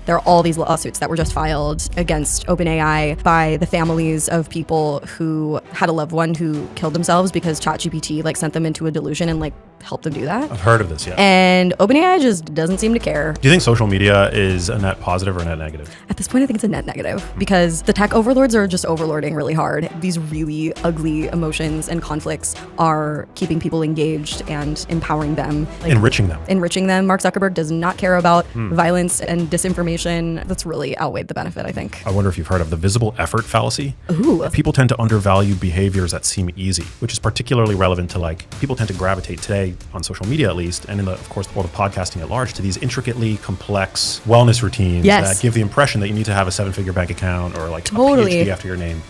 There are all these lawsuits that were just filed against OpenAI by the families of people who had a loved one who killed themselves because ChatGPT like sent them into a delusion and like helped them do that. I've heard of this, yeah. And OpenAI just doesn't seem to care. Do you think social media is a net positive or a net negative? At this point, I think it's a net negative because the tech overlords are just overlording really hard. These really ugly emotions and conflicts are keeping people engaged and empowering them. Like, enriching them. Enriching them. Mark Zuckerberg does not care about violence and disinformation. That's really outweighed the benefit, I think. I wonder if you've heard of the visible effort fallacy. Ooh. People tend to undervalue behaviors that seem easy, which is particularly relevant to like, people tend to gravitate today on social media at least, and in the, of course, the world of podcasting at large, to these intricately complex wellness routines that give the impression that you need to have a 7-figure bank account or like a PhD after your name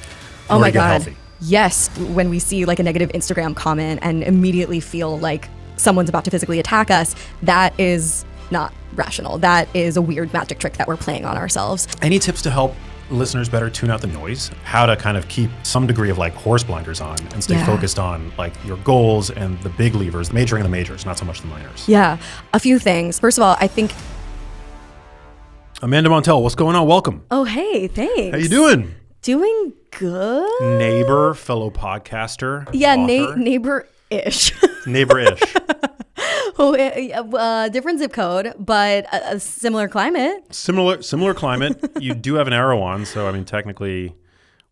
in order to get healthy. Yes, when we see like a negative Instagram comment and immediately feel like someone's about to physically attack us, that is not rational. That is a weird magic trick that we're playing on ourselves. Any tips to help listeners better tune out the noise? How to kind of keep some degree of like horse blinders on and stay focused on like your goals and the big levers, majoring in the majors, not so much the minors? Yeah, a few things. First of all, I think... Amanda Montell, what's going on? Welcome. Oh, hey, thanks. How you doing? Doing good. Neighbor, fellow podcaster. Yeah, neighbor-ish. Neighbor-ish. Different zip code, but a similar climate. Similar climate. You do have an arrow on, so I mean, technically,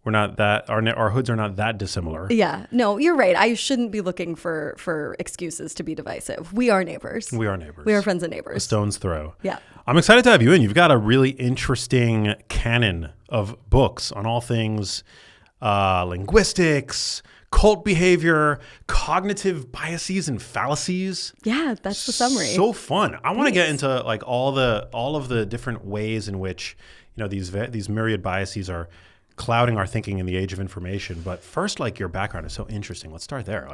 we're not that. Our hoods are not that dissimilar. Yeah, no, you're right. I shouldn't be looking for excuses to be divisive. We are neighbors. We are neighbors. We are friends and neighbors. A stone's throw. Yeah. I'm excited to have you in. You've got a really interesting canon of books on all things linguistics, cult behavior, cognitive biases and fallacies. Yeah, that's the summary. So fun. I want to get into like all of the different ways in which, you know, these myriad biases are clouding our thinking in the age of information. But first, like, your background is so interesting. Let's start there.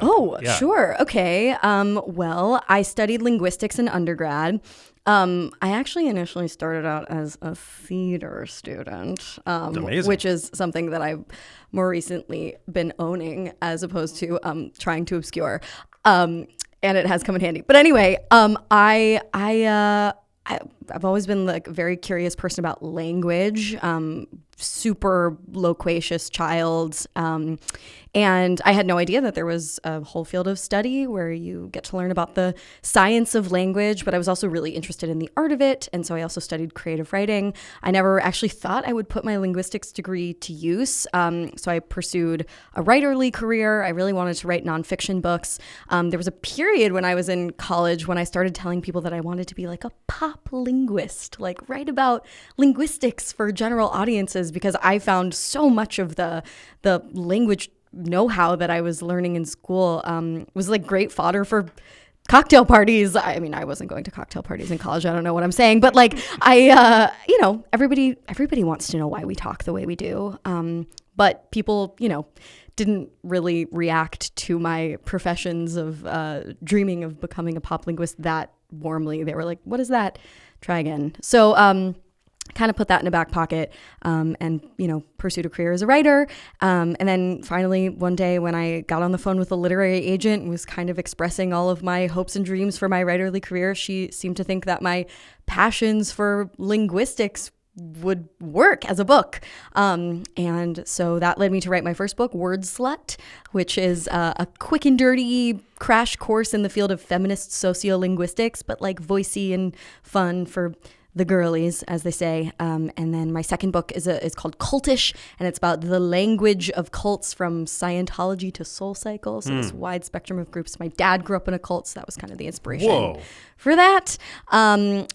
Sure. Okay. Well, I studied linguistics in undergrad. I actually initially started out as a theater student, which is something that I've more recently been owning as opposed to trying to obscure. And it has come in handy. But anyway, I've always been like a very curious person about language, super loquacious child. And I had no idea that there was a whole field of study where you get to learn about the science of language, but I was also really interested in the art of it. And so I also studied creative writing. I never actually thought I would put my linguistics degree to use. So I pursued a writerly career. I really wanted to write nonfiction books. There was a period when I was in college when I started telling people that I wanted to be like a pop linguist, like write about linguistics for general audiences, because I found so much of the language know-how that I was learning in school was like great fodder for cocktail parties. I mean, I wasn't going to cocktail parties in college. I don't know what I'm saying, but like everybody wants to know why we talk the way we do. But people, didn't really react to my professions of dreaming of becoming a pop linguist that warmly. They were like, what is that? Try again. So, kind of put that in a back pocket and pursued a career as a writer. And then finally one day when I got on the phone with a literary agent and was kind of expressing all of my hopes and dreams for my writerly career, she seemed to think that my passions for linguistics would work as a book. And so that led me to write my first book, Wordslut, which is a quick and dirty crash course in the field of feminist sociolinguistics, but like voicey and fun for the girlies, as they say. And then my second book is called Cultish, and it's about the language of cults from Scientology to Soul Cycle. So this wide spectrum of groups. My dad grew up in a cult, so that was kind of the inspiration for that. And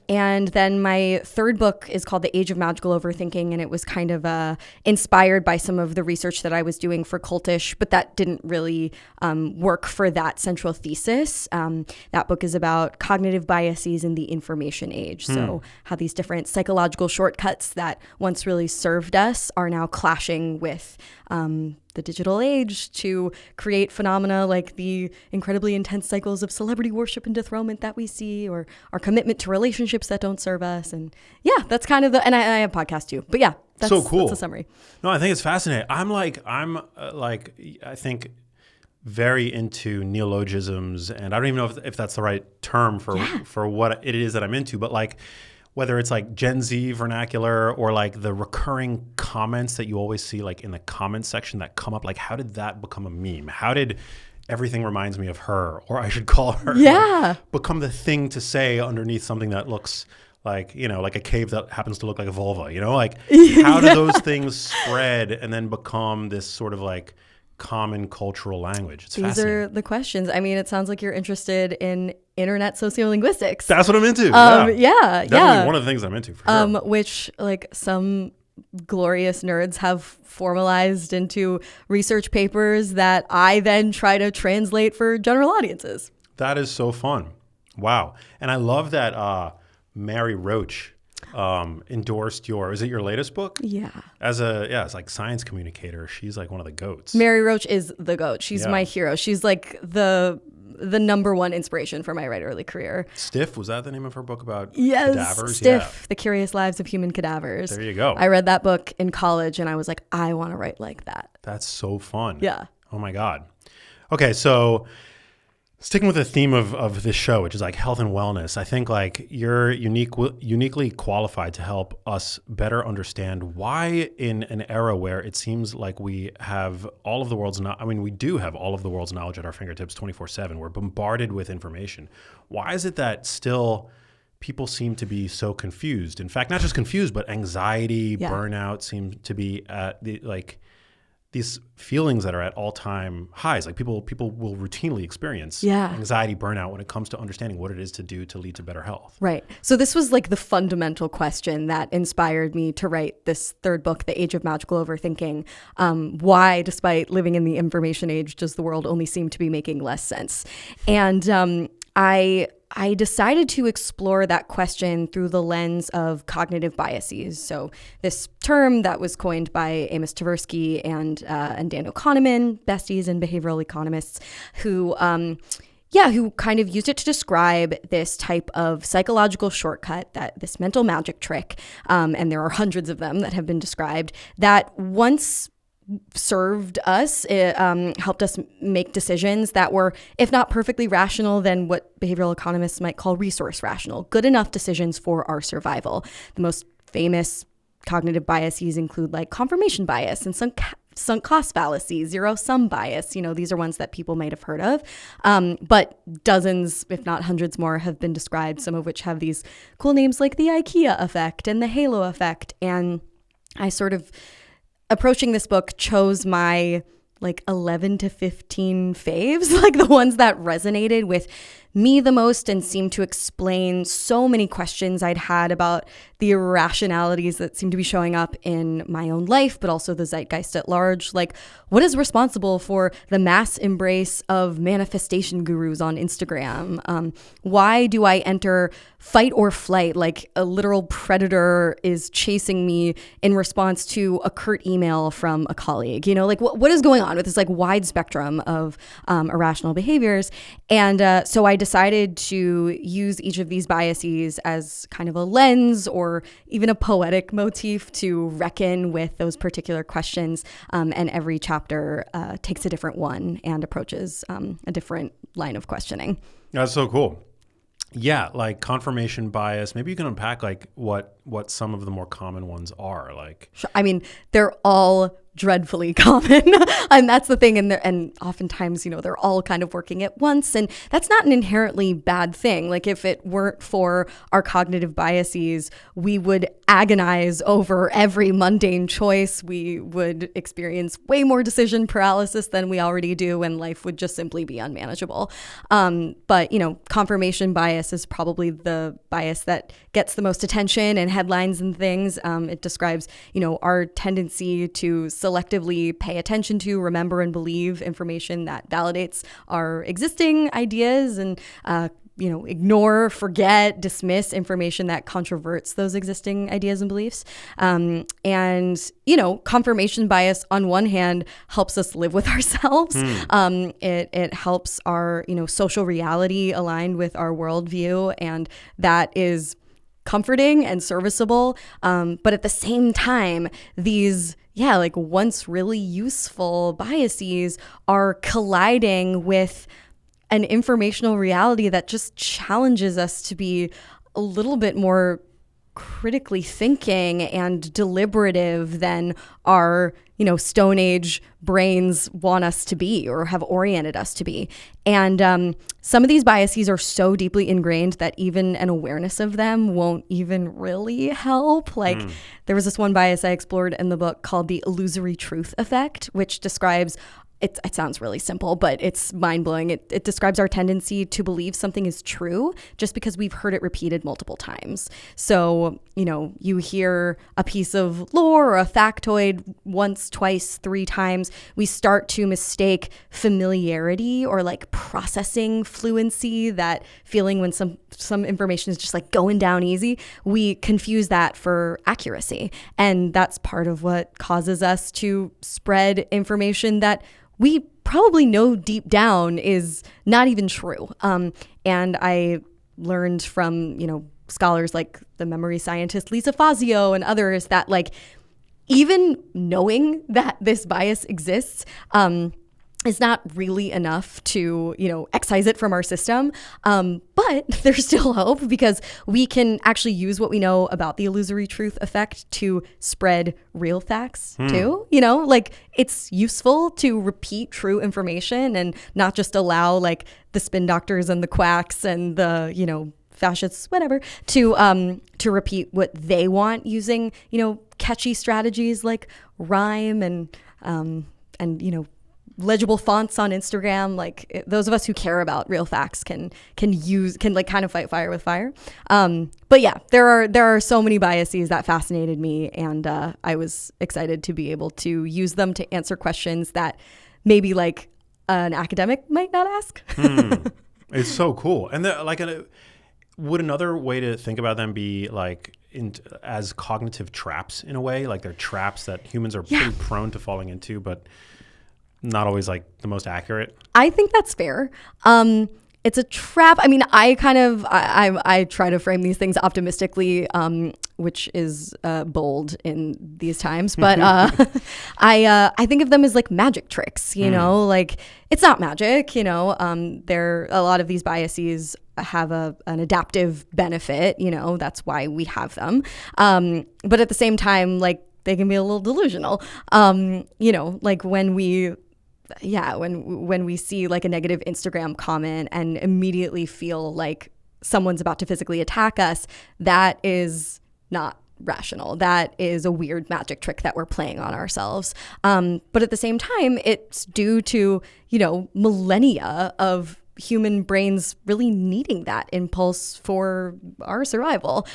then my third book is called The Age of Magical Overthinking, and it was kind of inspired by some of the research that I was doing for Cultish, but that didn't really work for that central thesis. That book is about cognitive biases in the information age. So how these different psychological shortcuts that once really served us are now clashing with the digital age to create phenomena like the incredibly intense cycles of celebrity worship and dethronement that we see, or our commitment to relationships that don't serve us. And yeah, that's kind of and I have a podcast too, but yeah, that's so cool. That's a summary. No, I think it's fascinating. I think very into neologisms, and I don't even know if that's the right term for what it is that I'm into, but like, whether it's like Gen Z vernacular or like the recurring comments that you always see like in the comments section that come up, like how did that become a meme? How did everything reminds me of her, or I should call her, become the thing to say underneath something that looks like, you know, like a cave that happens to look like a vulva, you know, like how do those things spread and then become this sort of like common cultural language? It's These are the questions. I mean, it sounds like you're interested in internet sociolinguistics. That's what I'm into. Definitely one of the things I'm into for sure. Which like some glorious nerds have formalized into research papers that I then try to translate for general audiences. That is so fun. Wow. And I love that Mary Roach endorsed is it your latest book? Yeah. As it's like science communicator, she's like one of the goats. Mary Roach is the goat. She's my hero. She's like the number one inspiration for my writerly career. Stiff, was that the name of her book about cadavers? Stiff, The Curious Lives of Human Cadavers. There you go. I read that book in college and I was like, I want to write like that. That's so fun. Yeah. Oh my God. Okay, so sticking with the theme of this show, which is like health and wellness, I think like you're uniquely qualified to help us better understand why in an era where it seems like we have all of the world's we do have all of the world's knowledge at our fingertips 24/7. We're bombarded with information. Why is it that still people seem to be so confused? In fact, not just confused, but anxiety, burnout seem to be at these feelings that are at all-time highs. Like people will routinely experience anxiety, burnout when it comes to understanding what it is to do to lead to better health. Right. So this was like the fundamental question that inspired me to write this third book, The Age of Magical Overthinking. Why, despite living in the information age, does the world only seem to be making less sense? And I decided to explore that question through the lens of cognitive biases. So this term that was coined by Amos Tversky and Daniel Kahneman, besties and behavioral economists, who kind of used it to describe this type of psychological shortcut, this mental magic trick, and there are hundreds of them that have been described, that once served us, it helped us make decisions that were, if not perfectly rational, then what behavioral economists might call resource rational, good enough decisions for our survival. The most famous cognitive biases include like confirmation bias and sunk cost fallacy, zero-sum bias. You know, these are ones that people might have heard of. But dozens, if not hundreds more, have been described, some of which have these cool names like the IKEA effect and the halo effect. And I sort of, approaching this book, chose my like 11 to 15 faves, like the ones that resonated with me the most and seemed to explain so many questions I'd had about the irrationalities that seem to be showing up in my own life, but also the zeitgeist at large. Like, what is responsible for the mass embrace of manifestation gurus on Instagram? Why do I enter fight or flight like a literal predator is chasing me in response to a curt email from a colleague? You know, like what is going on with this like wide spectrum of irrational behaviors? And so I decided to use each of these biases as kind of a lens or even a poetic motif to reckon with those particular questions. And every chapter takes a different one and approaches a different line of questioning. That's so cool. Yeah, like confirmation bias. Maybe you can unpack like what some of the more common ones are. Like, I mean, they're all dreadfully common, and that's the thing. And oftentimes, you know, they're all kind of working at once, and that's not an inherently bad thing. Like, if it weren't for our cognitive biases, we would agonize over every mundane choice. We would experience way more decision paralysis than we already do, and life would just simply be unmanageable. But you know, confirmation bias is probably the bias that gets the most attention and headlines and things. It describes, you know, our tendency to selectively pay attention to, remember, and believe information that validates our existing ideas and, you know, ignore, forget, dismiss information that controverts those existing ideas and beliefs. And, you know, confirmation bias on one hand helps us live with ourselves. It helps our, you know, social reality aligned with our worldview, and that is comforting and serviceable. But at the same time, these like once really useful biases are colliding with an informational reality that just challenges us to be a little bit more critically thinking and deliberative than our, Stone Age brains want us to be or have oriented us to be. And some of these biases are so deeply ingrained that even an awareness of them won't even really help. Like there was this one bias I explored in the book called the illusory truth effect, which describes it sounds really simple, but it's mind-blowing. It describes our tendency to believe something is true just because we've heard it repeated multiple times. So, you hear a piece of lore or a factoid once, twice, 3 times. We start to mistake familiarity or like processing fluency, that feeling when some information is just like going down easy. We confuse that for accuracy. And that's part of what causes us to spread information that we probably know deep down is not even true. And I learned from, scholars like the memory scientist Lisa Fazio and others that like even knowing that this bias exists is not really enough to, excise it from our system. But there's still hope because we can actually use what we know about the illusory truth effect to spread real facts too. Like it's useful to repeat true information and not just allow like the spin doctors and the quacks and the, fascists, whatever, to repeat what they want using, catchy strategies like rhyme and legible fonts on Instagram. Like those of us who care about real facts can like kind of fight fire with fire. But yeah, there are so many biases that fascinated me, and I was excited to be able to use them to answer questions that maybe like an academic might not ask. It's so cool. And would another way to think about them be like as cognitive traps in a way? Like they're traps that humans are pretty prone to falling into, but not always like the most accurate. I think that's fair. It's a trap. I mean, I try to frame these things optimistically, which is bold in these times. But I think of them as like magic tricks. Like it's not magic. There a lot of these biases have an adaptive benefit. That's why we have them. But at the same time, like they can be a little delusional. Like when we see like a negative Instagram comment and immediately feel like someone's about to physically attack us, that is not rational. That is a weird magic trick that we're playing on ourselves. But at the same time, it's due to, millennia of human brains really needing that impulse for our survival.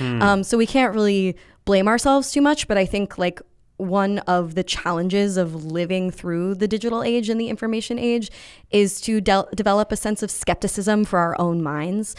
So we can't really blame ourselves too much, but I think like one of the challenges of living through the digital age and the information age is to develop a sense of skepticism for our own minds,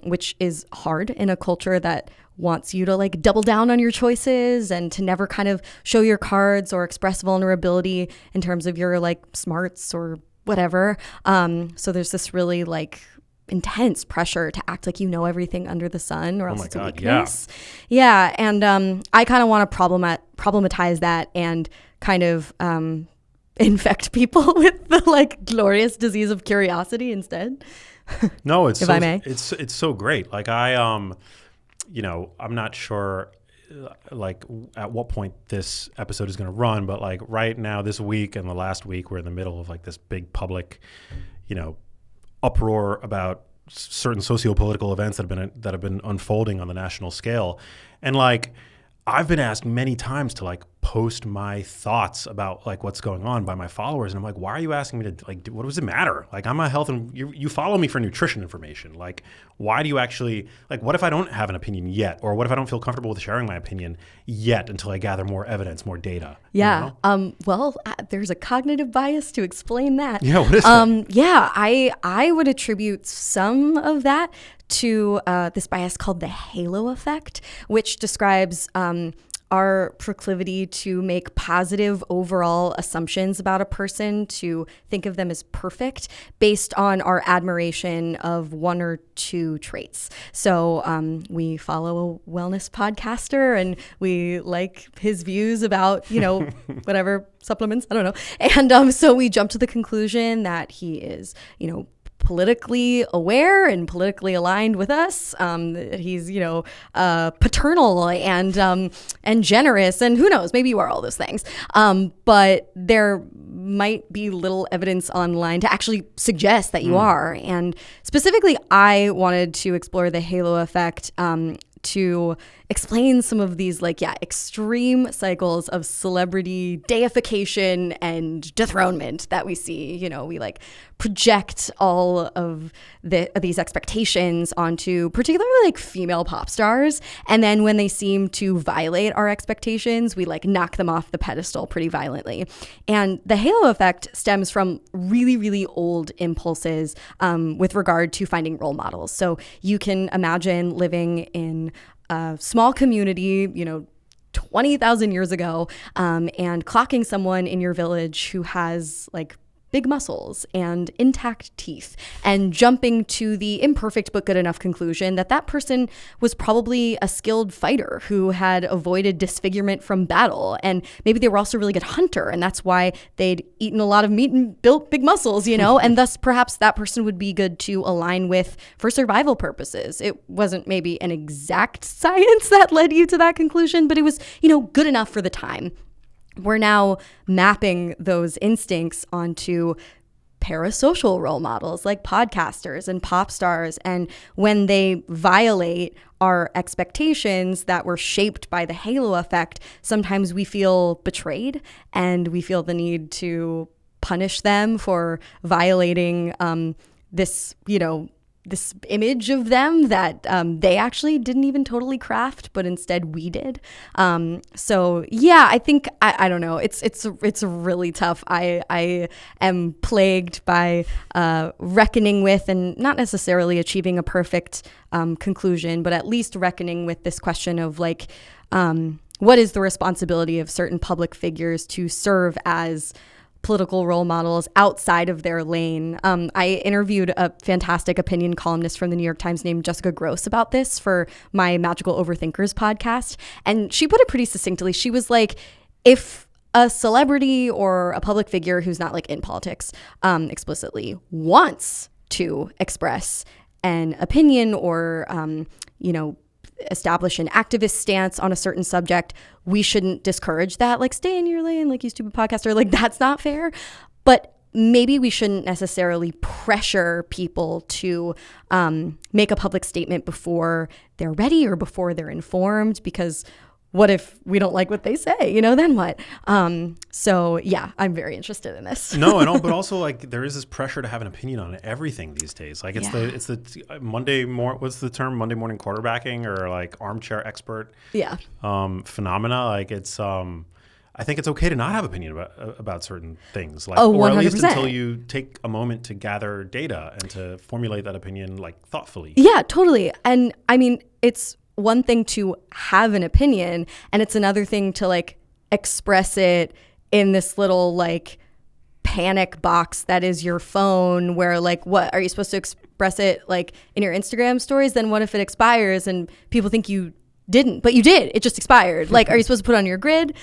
which is hard in a culture that wants you to like double down on your choices and to never kind of show your cards or express vulnerability in terms of your like smarts or whatever. So there's this really like intense pressure to act like everything under the sun, or else it's a weakness. Yeah. And I kind of want to problematize that and kind of infect people with the like glorious disease of curiosity instead. No, it's if I may. It's so great. Like I'm not sure like at what point this episode is going to run, but like right now, this week and the last week, we're in the middle of like this big public, uproar about certain socio-political events that have been unfolding on the national scale. And like I've been asked many times to like post my thoughts about like what's going on by my followers, and I'm like, why are you asking me to like what does it matter? Like I'm a health and you follow me for nutrition information. Like why do you actually like what if I don't have an opinion yet, or what if I don't feel comfortable with sharing my opinion yet until I gather more evidence, more data? Well, there's a cognitive bias to explain that. Yeah, what is that? I would attribute some of that to this bias called the halo effect, which describes our proclivity to make positive overall assumptions about a person, to think of them as perfect based on our admiration of one or two traits. So we follow a wellness podcaster and we like his views about, whatever supplements, I don't know. And so we jump to the conclusion that he is, politically aware and politically aligned with us. He's, paternal and generous, and who knows, maybe you are all those things. But there might be little evidence online to actually suggest that you are. And specifically, I wanted to explore the halo effect to explain some of these extreme cycles of celebrity deification and dethronement that we see. We project all of these expectations onto particularly female pop stars, and then when they seem to violate our expectations, we knock them off the pedestal pretty violently. And the halo effect stems from really, really old impulses with regard to finding role models. So you can imagine living in a small community, 20,000 years ago, and clocking someone in your village who has big muscles and intact teeth, and jumping to the imperfect but good enough conclusion that that person was probably a skilled fighter who had avoided disfigurement from battle. And maybe they were also a really good hunter, and that's why they'd eaten a lot of meat and built big muscles, and thus perhaps that person would be good to align with for survival purposes. It wasn't maybe an exact science that led you to that conclusion, but it was, good enough for the time. We're now mapping those instincts onto parasocial role models like podcasters and pop stars. And when they violate our expectations that were shaped by the halo effect, sometimes we feel betrayed and we feel the need to punish them for violating this image of them that they actually didn't even totally craft, but instead we did. So yeah, I think I don't know. It's really tough. I am plagued by reckoning with, and not necessarily achieving a perfect conclusion, but at least reckoning with this question of what is the responsibility of certain public figures to serve as political role models outside of their lane. I interviewed a fantastic opinion columnist from the New York Times named Jessica Gross about this for my Magical Overthinkers podcast. And she put it pretty succinctly. She was like, if a celebrity or a public figure who's not in politics explicitly wants to express an opinion or, establish an activist stance on a certain subject, we shouldn't discourage that. Stay in your lane, you stupid podcaster. That's not fair. But maybe we shouldn't necessarily pressure people to make a public statement before they're ready or before they're informed, because what if we don't like what they say? Then what? So yeah, I'm very interested in this. But also there is this pressure to have an opinion on everything these days. It's the Monday what's the term? Monday morning quarterbacking, or armchair expert phenomena. I think it's okay to not have opinion about certain things, or 100%. At least until you take a moment to gather data and to formulate that opinion thoughtfully. Yeah, totally. And I mean, it's one thing to have an opinion, and it's another thing to express it in this little panic box that is your phone, where what are you supposed to express it in your Instagram stories? Then what if it expires and people think you didn't, but you did, it just expired? Are you supposed to put it on your grid?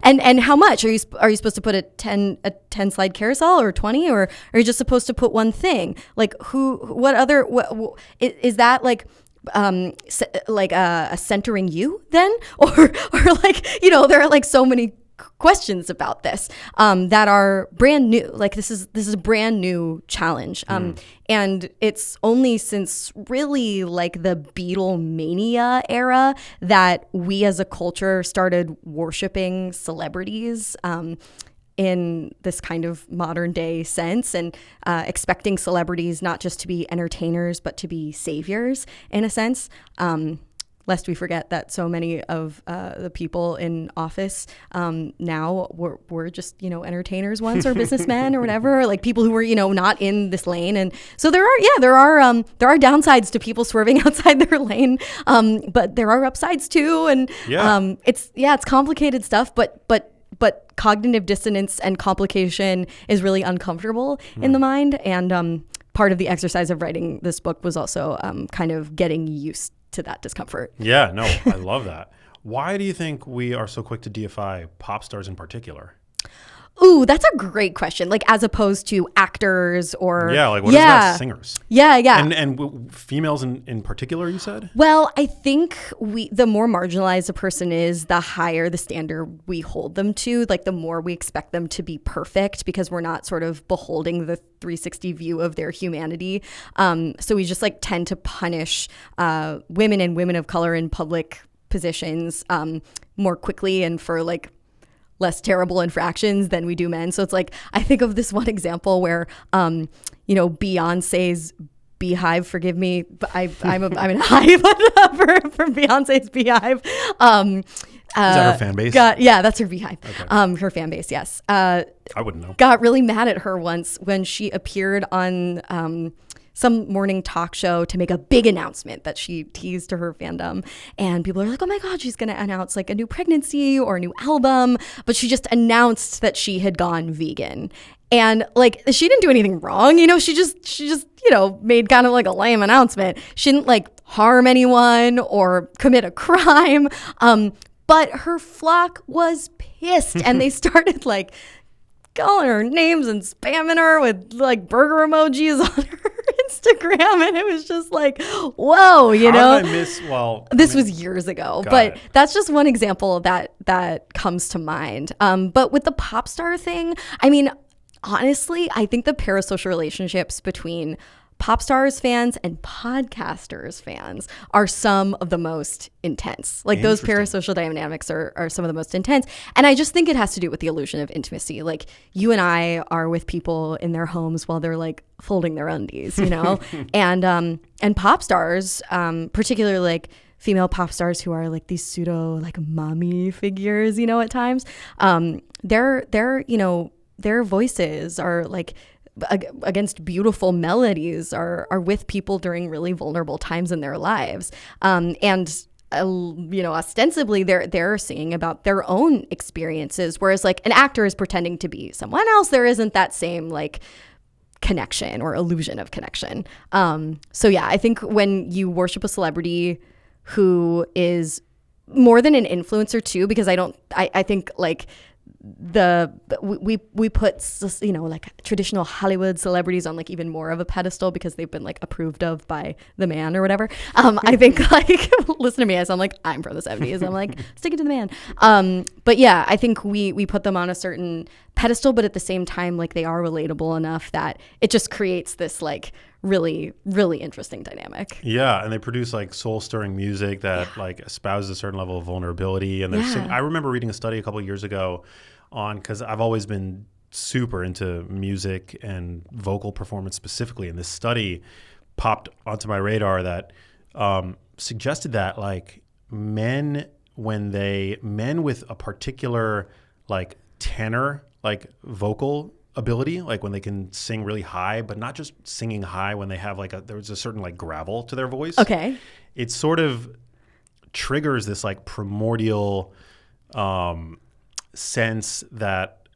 And how much are you supposed to put a 10 slide carousel, or 20, or are you just supposed to put one thing? Is that a centering you then, or there are so many questions about this that are brand new. This is a brand new challenge, and it's only since really the Beatlemania era that we as a culture started worshiping celebrities in this kind of modern day sense, and expecting celebrities not just to be entertainers, but to be saviors in a sense. Lest we forget that so many of the people in office now were just, entertainers once, or businessmen or whatever, people who were, not in this lane. And so there are downsides to people swerving outside their lane, but there are upsides too. And it's complicated stuff, but cognitive dissonance and complication is really uncomfortable in the mind. And part of the exercise of writing this book was also kind of getting used to that discomfort. Yeah, no, I love that. Why do you think we are so quick to deify pop stars in particular? Ooh, that's a great question. Like, as opposed to actors or... Yeah, like what is about singers? Yeah. And females in particular, you said? Well, I think the more marginalized a person is, the higher the standard we hold them to. Like, the more we expect them to be perfect, because we're not sort of beholding the 360 view of their humanity. So we just like tend to punish women and women of color in public positions more quickly and for like less terrible infractions than we do men. So it's like, I think of this one example where, Beyonce's Beehive, forgive me, but I'm in hive for Beyonce's Beehive. Is that her fan base? That's her Beehive. Okay. Her fan base, yes. I wouldn't know. Got really mad at her once when she appeared on some morning talk show to make a big announcement that she teased to her fandom. And people are like, oh my God, she's going to announce like a new pregnancy or a new album. But she just announced that she had gone vegan. And like, she didn't do anything wrong. She just made kind of like a lame announcement. She didn't like harm anyone or commit a crime. But her flock was pissed and they started like calling her names and spamming her with like burger emojis on her Instagram, and it was just like, whoa, How did I miss? This was years ago, but that's just one example that comes to mind. But with the pop star thing, I mean, honestly, I think the parasocial relationships between pop stars fans and podcasters fans are some of the most intense. Like, those parasocial dynamics are some of the most intense. And I just think it has to do with the illusion of intimacy. Like, you and I are with people in their homes while they're like folding their undies, and pop stars, particularly like female pop stars who are like these pseudo like mommy figures, at times, their voices are like against beautiful melodies are with people during really vulnerable times in their lives. Ostensibly they're singing about their own experiences, whereas like an actor is pretending to be someone else. There isn't that same like connection or illusion of connection. So yeah, I think when you worship a celebrity who is more than an influencer too, because I think like we put like traditional Hollywood celebrities on like even more of a pedestal because they've been like approved of by the man or whatever. I think like listen to me, I sound like I'm from the 70s. I'm like sticking to the man. But yeah, I think we put them on a certain pedestal, but at the same time like they are relatable enough that it just creates this like really, really interesting dynamic. Yeah, and they produce like soul-stirring music that like espouses a certain level of vulnerability. And I remember reading a study a couple of years ago because I've always been super into music and vocal performance specifically, and this study popped onto my radar that suggested that like men with a particular like tenor, like vocal ability, like when they can sing really high, but not just singing high, when they have like there's a certain like gravel to their voice. Okay. It sort of triggers this like primordial sense that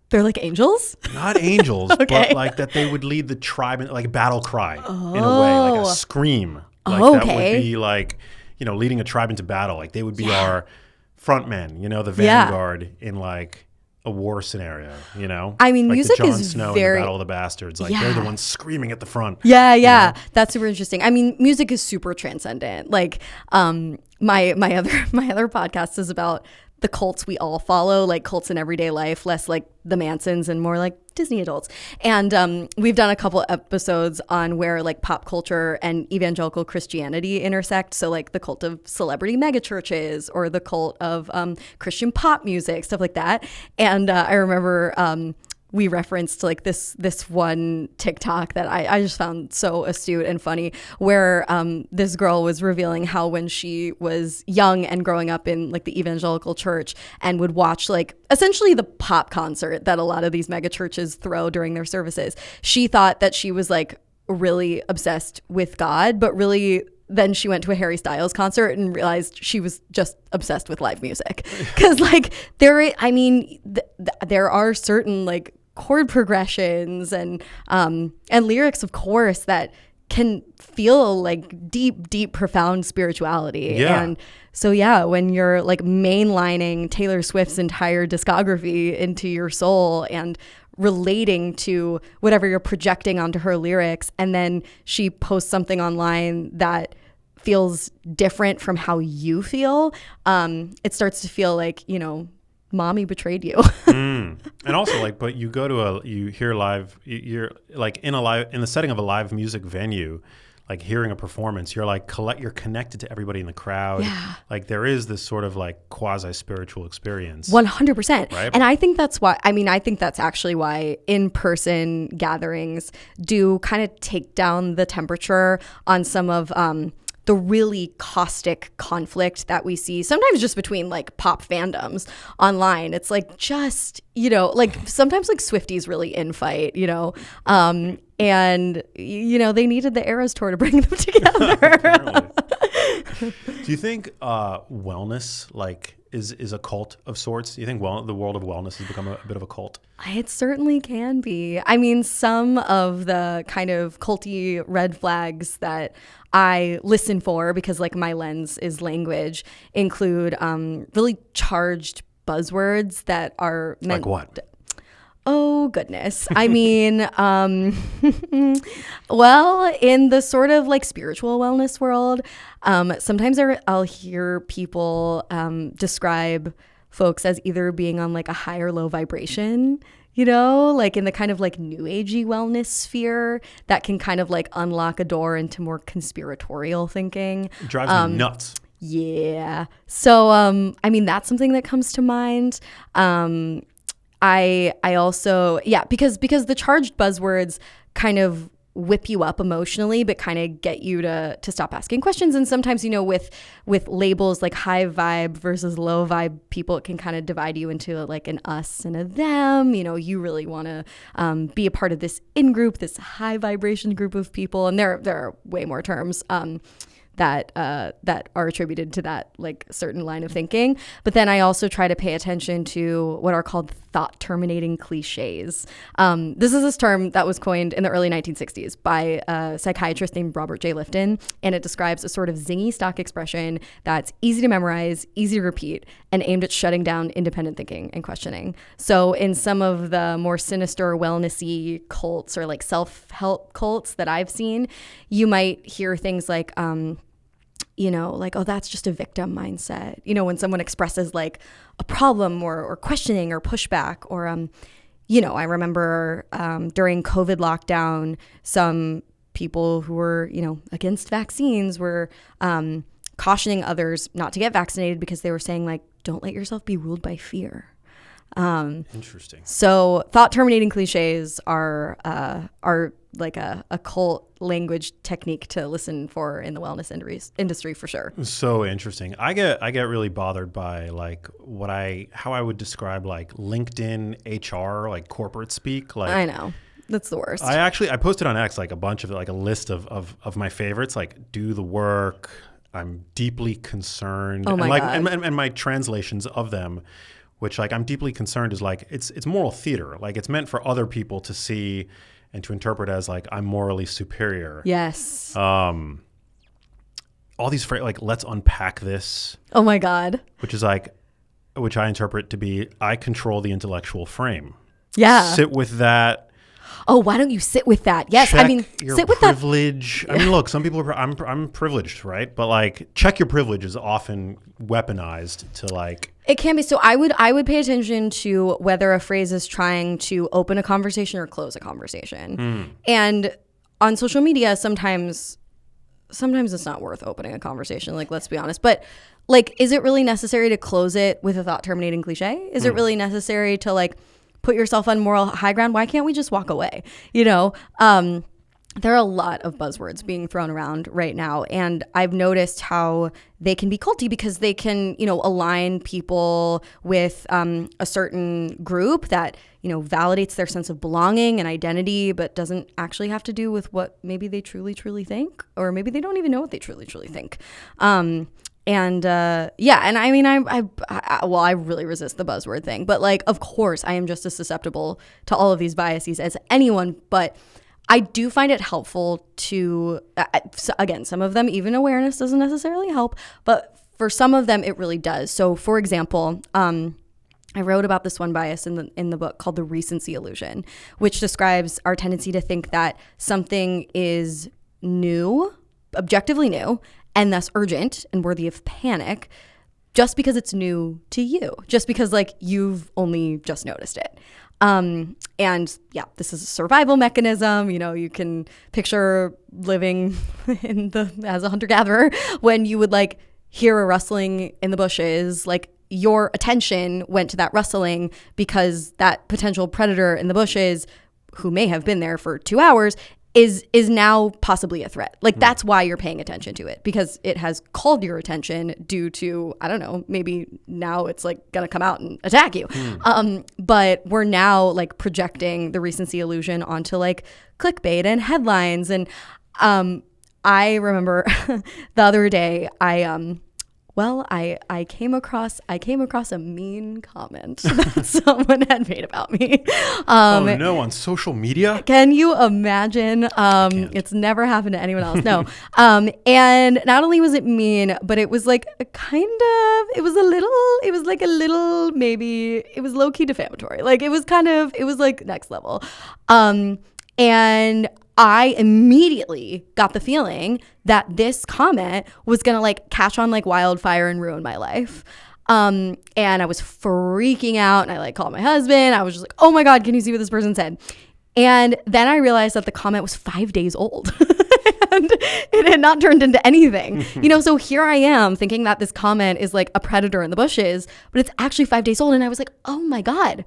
they're like angels? Not angels, okay. but like that they would lead the tribe in like a battle cry in a way, like a scream. Like that would be like, leading a tribe into battle. Like they would be our front men, the vanguard in like a war scenario, I mean, like music the Jon is Snow very in the Battle of the Bastards. Like they're the ones screaming at the front. Yeah. That's super interesting. I mean, music is super transcendent. Like my other podcast is about the cults we all follow, like cults in everyday life, less like the Mansons and more like Disney adults. And we've done a couple episodes on where like pop culture and evangelical Christianity intersect. So like the cult of celebrity megachurches or the cult of Christian pop music, stuff like that. And I remember we referenced like this one TikTok that I just found so astute and funny, where this girl was revealing how when she was young and growing up in like the evangelical church and would watch like essentially the pop concert that a lot of these mega churches throw during their services, she thought that she was like really obsessed with God, but really then she went to a Harry Styles concert and realized she was just obsessed with live music. Because like there are certain like chord progressions and lyrics, of course, that can feel like deep, profound spirituality. Yeah. And so, yeah, when you're like mainlining Taylor Swift's entire discography into your soul and relating to whatever you're projecting onto her lyrics, and then she posts something online that feels different from how you feel, it starts to feel like, mommy betrayed you. And also, like, but you go to you hear live, you're like in the setting of a live music venue, like hearing a performance, you're like you're connected to everybody in the crowd. Yeah. Like there is this sort of like quasi spiritual experience. 100%. Right? And I think that's why, I think that's actually why in-person gatherings do kind of take down the temperature on some of the really caustic conflict that we see sometimes just between like pop fandoms online. It's like just, like sometimes like Swifties really infight, and, they needed the Eras tour to bring them together. Do you think wellness like is a cult of sorts? Do you think the world of wellness has become a bit of a cult? It certainly can be. I mean, some of the kind of culty red flags that I listen for, because like my lens is language, include really charged buzzwords that are meant. Like what? Oh, goodness. I mean, well, in the sort of like spiritual wellness world, sometimes I'll hear people describe folks as either being on like a high or low vibration, like in the kind of like new agey wellness sphere that can kind of like unlock a door into more conspiratorial thinking. It drives me nuts. Yeah. So, I mean, that's something that comes to mind. I also, because the charged buzzwords kind of whip you up emotionally, but kind of get you to stop asking questions. And sometimes, with labels like high vibe versus low vibe people, it can kind of divide you into like an us and a them. You really want to be a part of this in-group, this high vibration group of people. And there are way more terms that are attributed to that like certain line of thinking. But then I also try to pay attention to what are called thought terminating cliches. This is this term that was coined in the early 1960s by a psychiatrist named Robert J. Lifton, and it describes a sort of zingy stock expression that's easy to memorize, easy to repeat, and aimed at shutting down independent thinking and questioning. So in some of the more sinister wellnessy cults or like self-help cults that I've seen, you might hear things like like, oh, that's just a victim mindset. When someone expresses like a problem or questioning or pushback, or, I remember during COVID lockdown, some people who were, against vaccines were cautioning others not to get vaccinated because they were saying like, don't let yourself be ruled by fear. Interesting. So thought terminating cliches are like a cult language technique to listen for in the wellness industry for sure. So interesting. I get really bothered by like how I would describe like LinkedIn HR, like corporate speak. Like I know. That's the worst. I posted on X like a bunch of like a list of my favorites, like do the work, I'm deeply concerned. Oh my God. And my translations of them, which like I'm deeply concerned is like it's moral theater. Like it's meant for other people to see and to interpret as like I'm morally superior. Yes. All these phrases like let's unpack this. Oh my God. Which I interpret to be I control the intellectual frame. Yeah. Sit with that. Oh, why don't you sit with that? Yes, check I mean, your sit with privilege. that. I mean, look, some people are. I'm privileged, right? But like, check your privilege is often weaponized to like. It can be. So I would pay attention to whether a phrase is trying to open a conversation or close a conversation. And on social media, sometimes it's not worth opening a conversation. Like, let's be honest. But like, is it really necessary to close it with a thought terminating cliche? Is it really necessary to like put yourself on moral high ground? Why can't we just walk away? There are a lot of buzzwords being thrown around right now, and I've noticed how they can be culty because they can, align people with a certain group that, validates their sense of belonging and identity, but doesn't actually have to do with what maybe they truly, truly think, or maybe they don't even know what they truly, truly think. And I mean, I really resist the buzzword thing, but like, of course, I am just as susceptible to all of these biases as anyone, but I do find it helpful to, again, some of them, even awareness doesn't necessarily help, but for some of them, it really does. So for example, I wrote about this one bias in the book called the recency illusion, which describes our tendency to think that something is new, objectively new, and thus urgent and worthy of panic just because it's new to you, just because like you've only just noticed it. And yeah, this is a survival mechanism. You know, you can picture living as a hunter-gatherer when you would like hear a rustling in the bushes, like your attention went to that rustling because that potential predator in the bushes, who may have been there for 2 hours, is now possibly a threat. Like that's why you're paying attention to it, because it has called your attention due to, I don't know, maybe now it's like gonna come out and attack you. But we're now like projecting the recency illusion onto like clickbait and headlines. And I remember the other day I came across a mean comment that someone had made about me. Oh no, on social media? Can you imagine? It's never happened to anyone else. No. And not only was it mean, but it was like it was low key defamatory. Like it was like next level. And I immediately got the feeling that this comment was going to like catch on like wildfire and ruin my life. And I was freaking out, and I like called my husband. I was just like, oh my God, can you see what this person said? And then I realized that the comment was 5 days old and it had not turned into anything. You know, so here I am thinking that this comment is like a predator in the bushes, but it's actually 5 days old. And I was like, oh my God.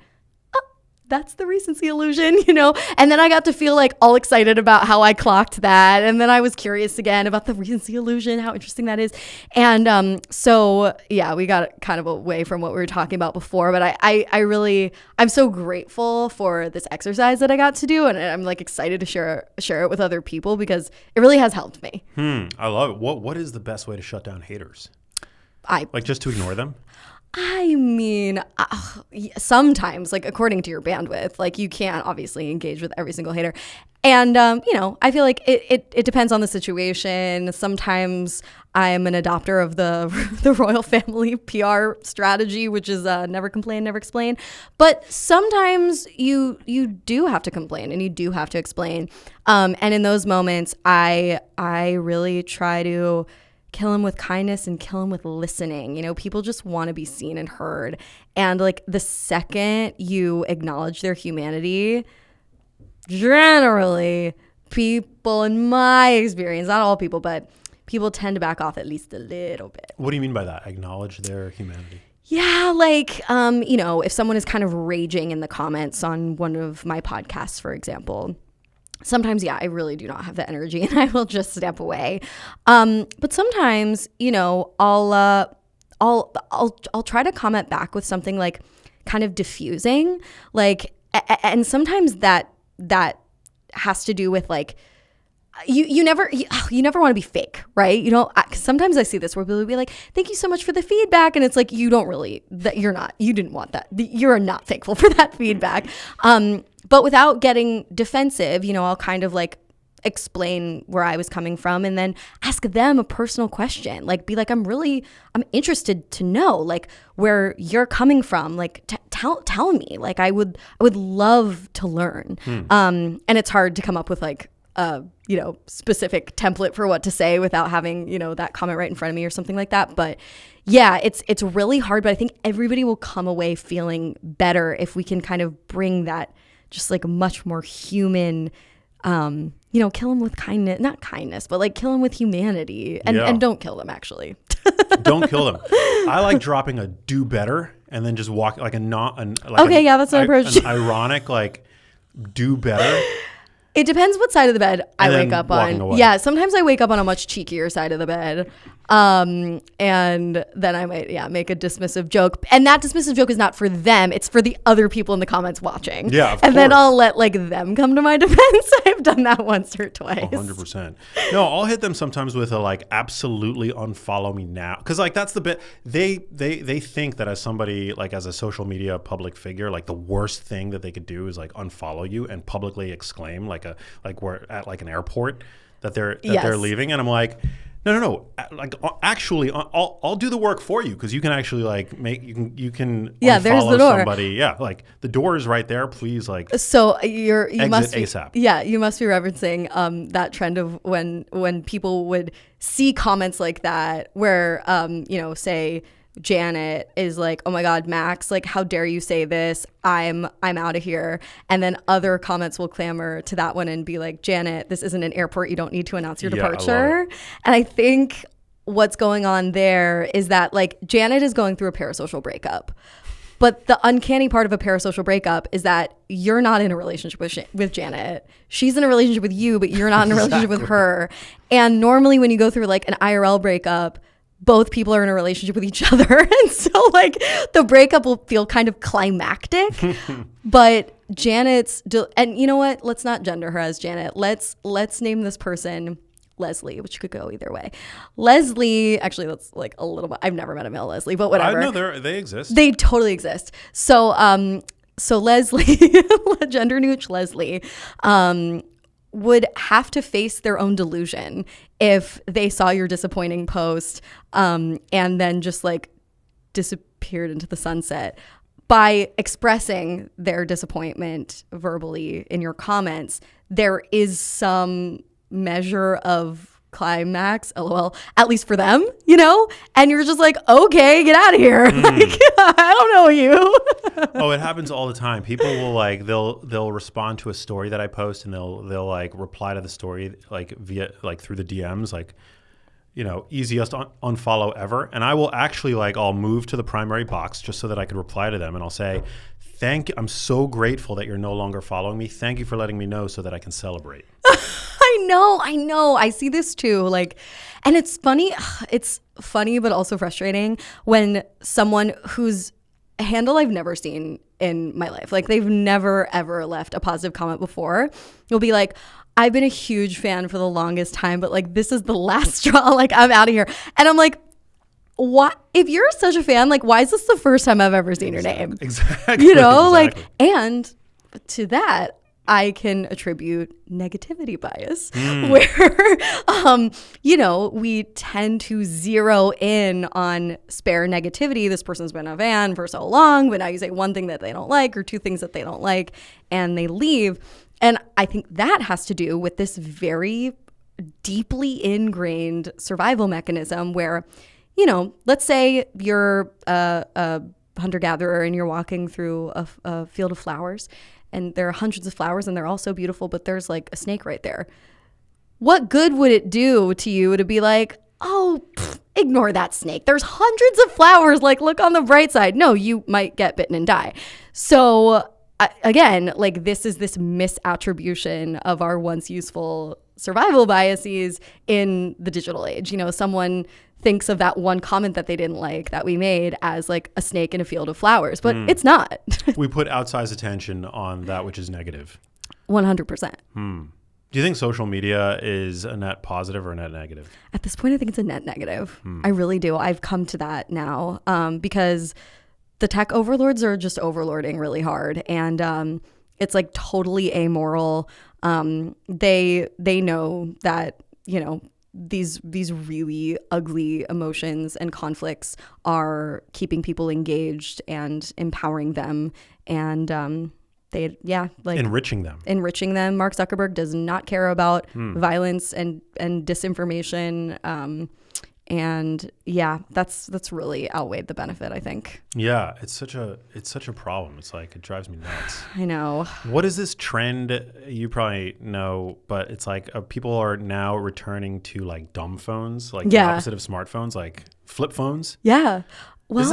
That's the recency illusion, you know? And then I got to feel like all excited about how I clocked that. And then I was curious again about the recency illusion, how interesting that is. And so, yeah, we got kind of away from what we were talking about before. But I'm so grateful for this exercise that I got to do. And I'm like excited to share it with other people because it really has helped me. I love it. What is the best way to shut down haters? Like just to ignore them? I mean, sometimes, like, according to your bandwidth, like, you can't obviously engage with every single hater. And, you know, I feel like it depends on the situation. Sometimes I'm an adopter of the royal family PR strategy, which is never complain, never explain. But sometimes you do have to complain and you do have to explain. And in those moments, I really try to kill them with kindness and kill them with listening. You know, people just want to be seen and heard. And like the second you acknowledge their humanity, generally people, in my experience, not all people, but people tend to back off at least a little bit. What do you mean by that? Acknowledge their humanity? Yeah, like, you know, if someone is kind of raging in the comments on one of my podcasts, for example, sometimes, yeah, I really do not have the energy and I will just step away. But sometimes, you know, I'll try to comment back with something like kind of diffusing, like, and sometimes that has to do with like, you never want to be fake, right? You know, sometimes I see this where people will be like, thank you so much for the feedback. And it's like, you didn't want that. You're not thankful for that feedback. But without getting defensive, you know, I'll kind of like explain where I was coming from and then ask them a personal question. Like, be like, I'm interested to know like where you're coming from. Like, tell me. Like, I would love to learn. And it's hard to come up with like you know, specific template for what to say without having, you know, that comment right in front of me or something like that. But yeah, it's really hard, but I think everybody will come away feeling better if we can kind of bring that just like much more human, you know, kill them with kindness, not kindness, but like kill them with humanity and don't kill them actually. Don't kill them. I like dropping a do better and then just walk like that's an approach. An ironic, like do better. It depends what side of the bed I wake up on. Away. Yeah, sometimes I wake up on a much cheekier side of the bed. And then I might, make a dismissive joke. And that dismissive joke is not for them. It's for the other people in the comments watching. Yeah, of And course. then I'll let them come to my defense. I've done that once or twice. 100%. No, I'll hit them sometimes with a absolutely unfollow me now. Because that's the bit, they think that as somebody, as a social media public figure, the worst thing that they could do is unfollow you and publicly exclaim we're at an airport that they're leaving. And I'm like, no. Actually, I'll do the work for you because you can actually you can there's the door. Somebody. Yeah, the door is right there. Please So you must be, ASAP. Yeah, you must be referencing that trend of when people would see comments like that where say Janet is like, oh my God, Max, how dare you say this? I'm out of here. And then other comments will clamor to that one and be like, Janet, this isn't an airport. You don't need to announce your departure. And I think what's going on there is that Janet is going through a parasocial breakup. But the uncanny part of a parasocial breakup is that you're not in a relationship with Janet. She's in a relationship with you, but you're not in a relationship with her. And normally when you go through an IRL breakup, both people are in a relationship with each other. And so the breakup will feel kind of climactic. But Janet's, and you know what? Let's not gender her as Janet. Let's name this person Leslie, which could go either way. Leslie, actually that's a little bit, I've never met a male Leslie, but whatever. I know they exist. They totally exist. So Leslie, gender neutral Leslie, would have to face their own delusion if they saw your disappointing post and then just disappeared into the sunset. By expressing their disappointment verbally in your comments, there is some measure of climax, lol, at least for them, and you're just okay, get out of here. I don't know you. Oh, it happens all the time. People will they'll respond to a story that I post and they'll reply to the story via through the DMs easiest unfollow ever, and I will actually I'll move to the primary box just so that I can reply to them, and I'll say, I'm so grateful that you're no longer following me. Thank you for letting me know so that I can celebrate. I know. I see this too. And it's funny. It's funny, but also frustrating when someone whose handle I've never seen in my life, they've never, ever left a positive comment before, will be like, I've been a huge fan for the longest time, but this is the last straw. I'm out of here. And I'm like, what? If you're such a fan, why is this the first time I've ever seen your name? Exactly. Exactly. And to that, I can attribute negativity bias, where, we tend to zero in on spare negativity. This person's been a fan for so long, but now you say one thing that they don't like or two things that they don't like, and they leave. And I think that has to do with this very deeply ingrained survival mechanism where, let's say you're a hunter-gatherer and you're walking through a field of flowers, and there are hundreds of flowers and they're all so beautiful, but there's a snake right there. What good would it do to you to be ignore that snake? There's hundreds of flowers. Look on the bright side. No, you might get bitten and die. So again, this is this misattribution of our once useful survival biases in the digital age. Someone thinks of that one comment that they didn't like that we made as a snake in a field of flowers, but it's not. We put outsized attention on that which is negative. 100%. Do you think social media is a net positive or a net negative? At this point, I think it's a net negative. I really do. I've come to that now because the tech overlords are just overlording really hard, and it's totally amoral. They know that, these really ugly emotions and conflicts are keeping people engaged and empowering them, and enriching them. Mark Zuckerberg does not care about violence and disinformation, and that's really outweighed the benefit, I think. Yeah, it's such a problem. It's it drives me nuts. I know. What is this trend? You probably know, but it's people are now returning to dumb phones, the opposite of smartphones, flip phones. Yeah. Well, is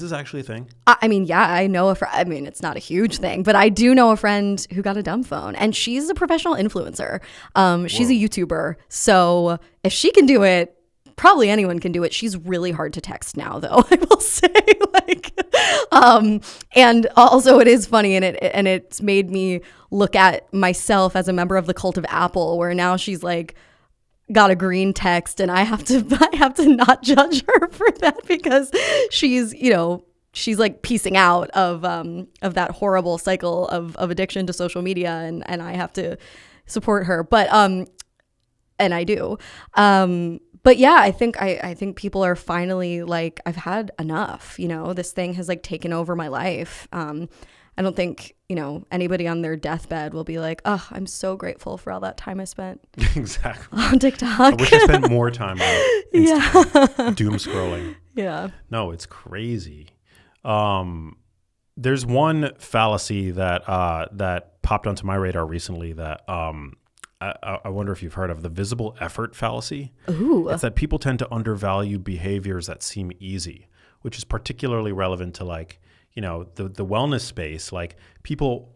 this actually a thing? I mean, yeah, I know it's not a huge thing, but I do know a friend who got a dumb phone, and she's a professional influencer. She's a YouTuber. So if she can do it, probably anyone can do it. She's really hard to text now, though, I will say. And also it is funny, and it's made me look at myself as a member of the cult of Apple, where now she's like got a green text, and I have to not judge her for that, because she's like piecing out of that horrible cycle of addiction to social media, and I have to support her. But and I do. But yeah, I think people are finally like, I've had enough, this thing has like taken over my life. I don't think, anybody on their deathbed will be like, oh, I'm so grateful for all that time I spent exactly on TikTok. I wish I spent more time on Instagram, doom scrolling. Yeah. No, it's crazy. There's one fallacy that popped onto my radar recently that I wonder if you've heard of, the visible effort fallacy. Ooh. It's that people tend to undervalue behaviors that seem easy, which is particularly relevant to like, the wellness space. Like people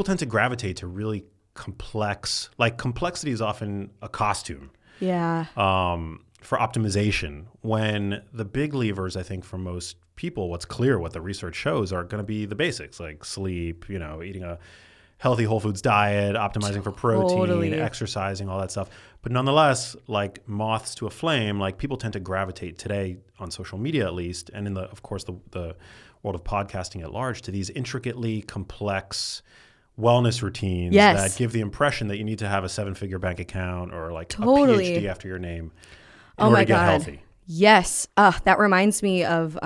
tend to gravitate to really complex, like complexity is often a costume. Yeah. For optimization, when the big levers, I think for most people, what's clear, what the research shows, are going to be the basics, like sleep, eating a healthy whole foods diet, optimizing for protein, exercising, all that stuff. But nonetheless, like moths to a flame, like people tend to gravitate today on social media, at least, and in the world of podcasting at large, to these intricately complex wellness routines that give the impression that you need to have a 7-figure bank account or like a PhD after your name in order to get healthy. Yes. That reminds me of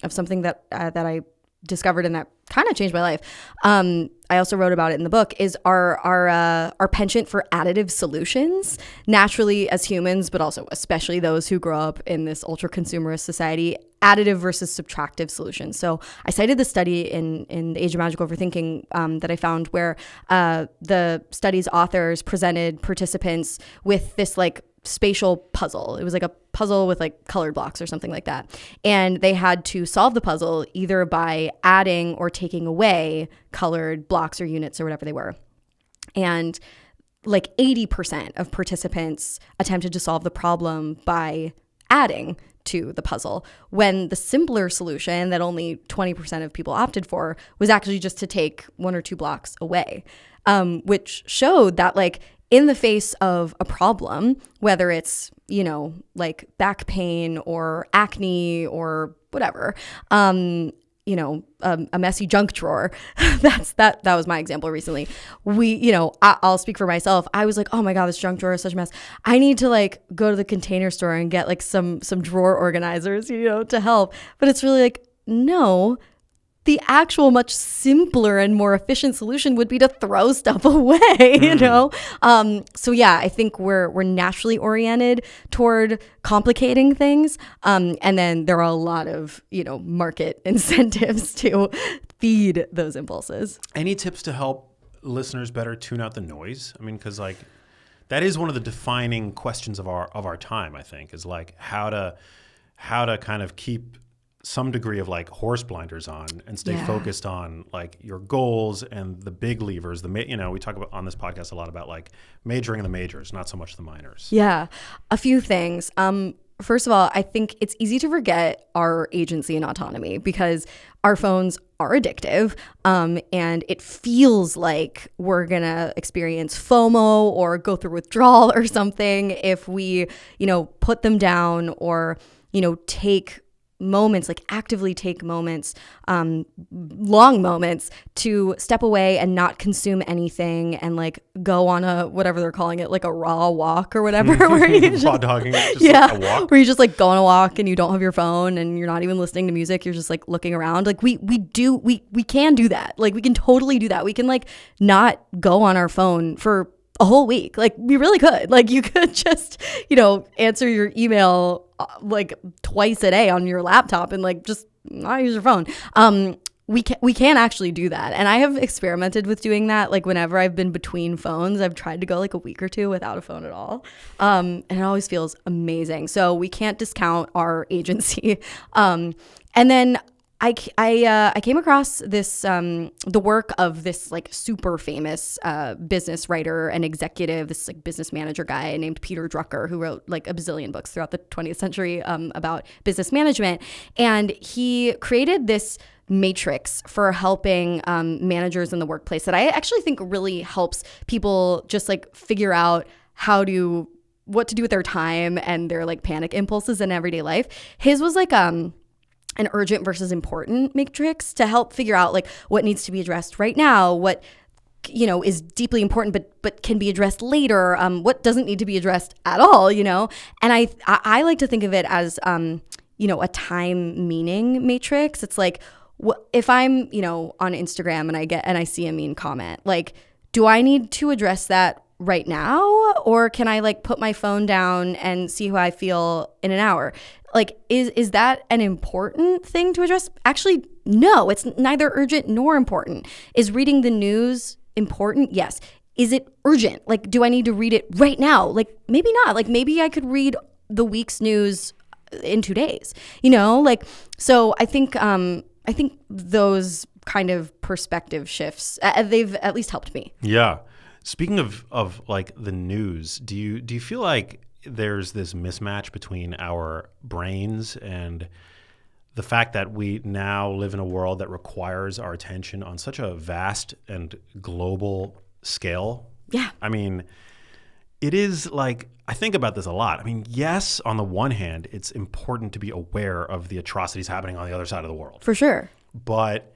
something that I discovered and that kind of changed my life. I also wrote about it in the book, is our penchant for additive solutions. Naturally, as humans, but also especially those who grow up in this ultra consumerist society, additive versus subtractive solutions. So I cited the study in the Age of Magical Overthinking that I found, where the study's authors presented participants with this like spatial puzzle. It was like a puzzle with like colored blocks or something like that. And they had to solve the puzzle either by adding or taking away colored blocks or units or whatever they were. And like 80% of participants attempted to solve the problem by adding to the puzzle, when the simpler solution that only 20% of people opted for was actually just to take 1 or 2 blocks away, which showed that like in the face of a problem, whether it's, like back pain or acne or whatever, a messy junk drawer. That was my example recently. I'll speak for myself. I was like, oh my God, this junk drawer is such a mess. I need to like go to the Container Store and get like some drawer organizers, to help. But it's really like, no, the actual much simpler and more efficient solution would be to throw stuff away, So yeah, I think we're naturally oriented toward complicating things. And then there are a lot of, market incentives to feed those impulses. Any tips to help listeners better tune out the noise? I mean, because like that is one of the defining questions of our time, I think, is like how to kind of keep some degree of like horse blinders on and stay focused on like your goals and the big levers. We talk about on this podcast a lot about like majoring in the majors, not so much the minors. Yeah, a few things. First of all, I think it's easy to forget our agency and autonomy because our phones are addictive, and it feels like we're gonna experience FOMO or go through withdrawal or something if we, put them down or, take moments, like actively take moments, long moments to step away and not consume anything and like go on a, whatever they're calling it, like a raw walk or whatever. Where you just, raw dogging, just like a walk. Where you just like go on a walk and you don't have your phone and you're not even listening to music. You're just like looking around. Like we can do that. Like we can totally do that. We can like not go on our phone for a whole week. Like we really could. Like you could just, answer your email like twice a day on your laptop and like just not use your phone. We can actually do that. And I have experimented with doing that. Like whenever I've been between phones, I've tried to go like a week or 2 without a phone at all. And it always feels amazing. So we can't discount our agency. And then I came across this the work of this like super famous business writer and executive, this like business manager guy named Peter Drucker, who wrote like a bazillion books throughout the 20th century about business management, and he created this matrix for helping managers in the workplace that I actually think really helps people just like figure out what to do with their time and their like panic impulses in everyday life. His was like an urgent versus important matrix to help figure out like what needs to be addressed right now, what is deeply important but can be addressed later, what doesn't need to be addressed at all, and I like to think of it as a time meaning matrix. It's like, if I'm on Instagram and I see a mean comment, like, do I need to address that right now, or can I like put my phone down and see how I feel in an hour? Like, is that an important thing to address? Actually, no, it's neither urgent nor important. Is reading the news important? Yes. Is it urgent? Like, do I need to read it right now? Like, maybe not. Like, maybe I could read the week's news in 2 days, so I think those kind of perspective shifts, they've at least helped me. Yeah. Speaking of like the news, do you feel like there's this mismatch between our brains and the fact that we now live in a world that requires our attention on such a vast and global scale? Yeah. I mean, it is like, I think about this a lot. I mean, yes, on the one hand, it's important to be aware of the atrocities happening on the other side of the world. For sure. But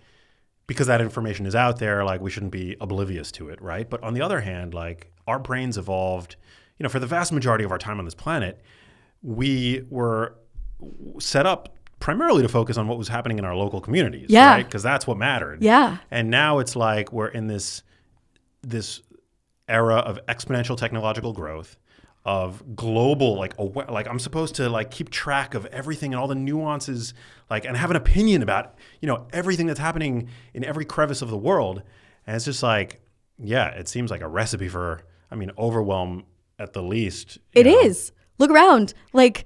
because that information is out there, like, we shouldn't be oblivious to it, right? But on the other hand, like, our brains evolved, for the vast majority of our time on this planet, we were set up primarily to focus on what was happening in our local communities, right? Because that's what mattered. Yeah. And now it's like we're in this era of exponential technological growth, of global, like I'm supposed to like keep track of everything and all the nuances, like, and have an opinion about, everything that's happening in every crevice of the world. And it's just like, yeah, it seems like a recipe for, overwhelm at the least. It is. Look around. Like,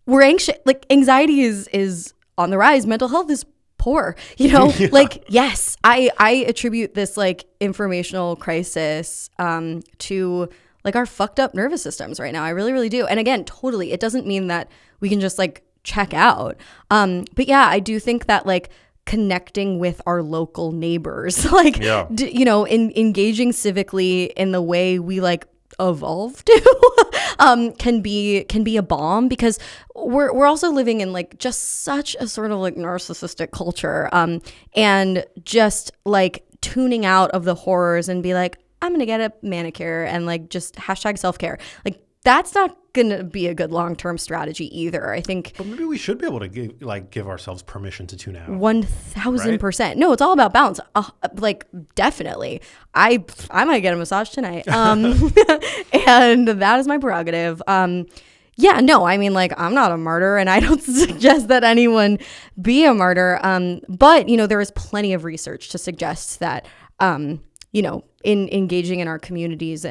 we're anxious. Like, anxiety is on the rise. Mental health is poor, Yeah. Like, yes, I attribute this like informational crisis to like our fucked up nervous systems right now. I really, really do. And again, totally, it doesn't mean that we can just like check out. But yeah, I do think that like connecting with our local neighbors, like, engaging civically in the way we like evolved to, can be a balm, because we're also living in like just such a sort of like narcissistic culture, and just like tuning out of the horrors and be like, I'm going to get a manicure and like just hashtag self-care. Like, that's not going to be a good long-term strategy either, I think. But maybe we should be able to give ourselves permission to tune out. 1000%. Right? No, it's all about balance. Like, definitely. I might get a massage tonight. And that is my prerogative. Yeah, no, like, I'm not a martyr, and I don't suggest that anyone be a martyr. But, there is plenty of research to suggest that, in engaging in our communities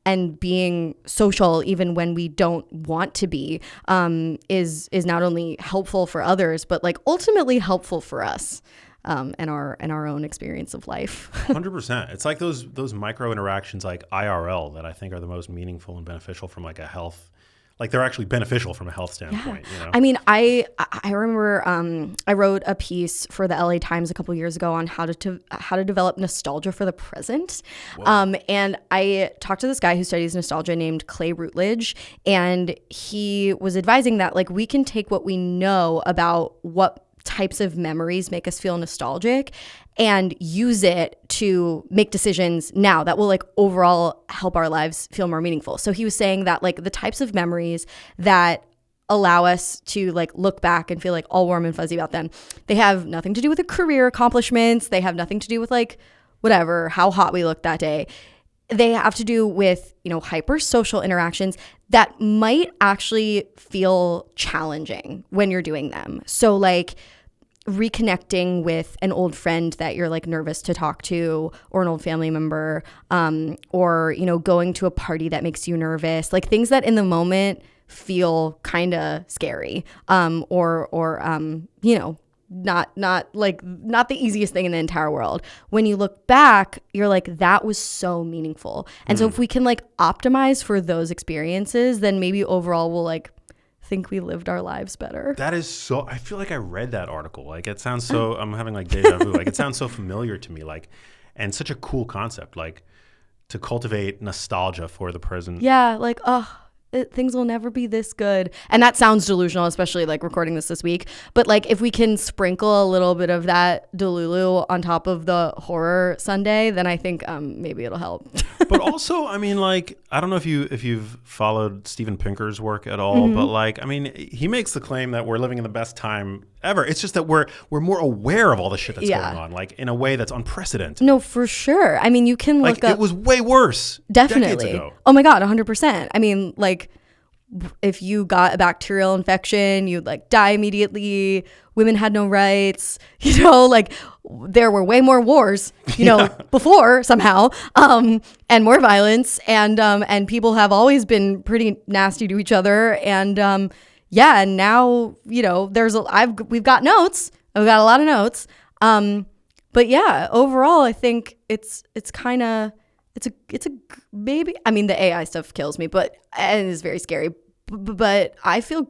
and being social even when we don't want to be, is not only helpful for others, but like ultimately helpful for us, and our own experience of life. 100%. It's like those micro interactions like IRL that I think are the most meaningful and beneficial from like a health. Like, they're actually beneficial from a health standpoint. Yeah. I remember I wrote a piece for the LA Times a couple years ago on how to develop nostalgia for the present. And I talked to this guy who studies nostalgia named Clay Routledge, and he was advising that like we can take what we know about what types of memories make us feel nostalgic and use it to make decisions now that will like overall help our lives feel more meaningful. So he was saying that like the types of memories that allow us to like look back and feel like all warm and fuzzy about them, they have nothing to do with the career accomplishments. They have nothing to do with like whatever, how hot we looked that day. They have to do with, hyper social interactions that might actually feel challenging when you're doing them. So like reconnecting with an old friend that you're like nervous to talk to, or an old family member, or, going to a party that makes you nervous, like things that in the moment feel kind of scary, or not the easiest thing in the entire world. When you look back, you're like, that was so meaningful. And so if we can like optimize for those experiences, then maybe overall we'll like think we lived our lives better. That is so, I feel like I read that article. Like it sounds so, I'm having like deja vu. Like it sounds so familiar to me, like, and such a cool concept, like to cultivate nostalgia for the present. Yeah, like, things will never be this good. And that sounds delusional, especially like recording this week. But like if we can sprinkle a little bit of that Delulu on top of the horror Sunday, then I think maybe it'll help. But also, I mean, like, I don't know if you've followed Steven Pinker's work at all, but like, I mean, he makes the claim that we're living in the best time ever. It's just that we're more aware of all the shit that's going on, like in a way that's unprecedented. No, for sure. I mean, you can like, look up. It was way worse. Definitely. Decades ago. Oh my God, 100%. I mean, like, if you got a bacterial infection, you'd like die immediately. Women had no rights, you know, like there were way more wars, you know, before somehow, and more violence. And people have always been pretty nasty to each other. And, and now, you know, we've got notes. I've got a lot of notes. But yeah, overall, I think it's a maybe, I mean, the AI stuff kills me, and it's very scary, but I feel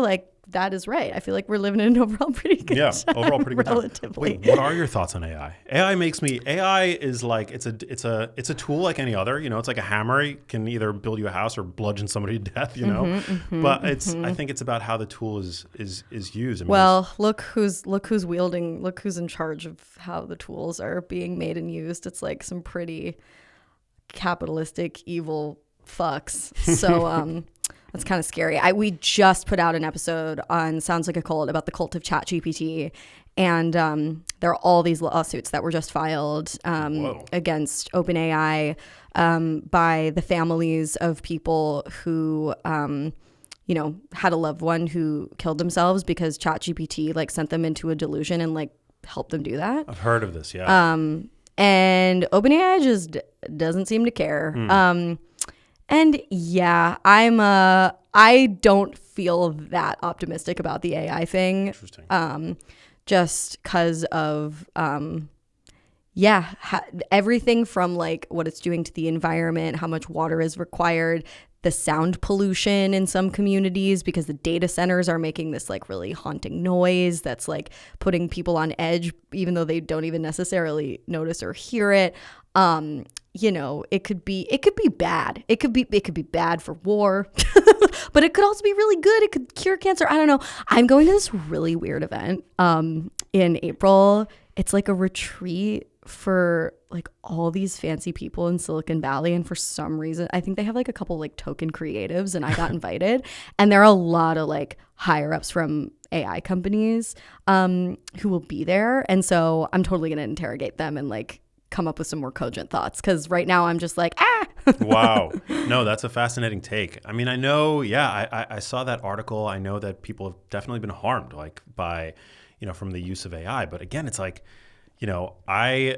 like that is right. I feel like we're living in an overall pretty good time, overall pretty good relatively. Time. Wait, what are your thoughts on AI? AI is like, it's a tool like any other, you know, it's like a hammer. It can either build you a house or bludgeon somebody to death, you know, but I think it's about how the tool is used. I mean, well, look who's in charge of how the tools are being made and used. It's like some pretty capitalistic evil fucks. So that's kind of scary. We just put out an episode on Sounds Like a Cult about the cult of ChatGPT, and there are all these lawsuits that were just filed against OpenAI by the families of people who had a loved one who killed themselves because ChatGPT like sent them into a delusion and like helped them do that. I've heard of this, yeah. And OpenAI just doesn't seem to care. And yeah, I don't feel that optimistic about the AI thing. Interesting. Just because of, everything from like what it's doing to the environment, how much water is required, the sound pollution in some communities because the data centers are making this like really haunting noise that's like putting people on edge, even though they don't even necessarily notice or hear it. You know, it could be bad. It could be bad for war, but it could also be really good. It could cure cancer. I don't know. I'm going to this really weird event in April. It's like a retreat for like all these fancy people in Silicon Valley, and for some reason I think they have like a couple like token creatives, and I got invited, and there are a lot of like higher ups from AI companies who will be there, and so I'm totally gonna interrogate them and like come up with some more cogent thoughts, because right now I'm just like Wow. No, that's a fascinating take. I mean, I know, I saw that article. I know that people have definitely been harmed like by, you know, from the use of AI, but again, it's like, you know, I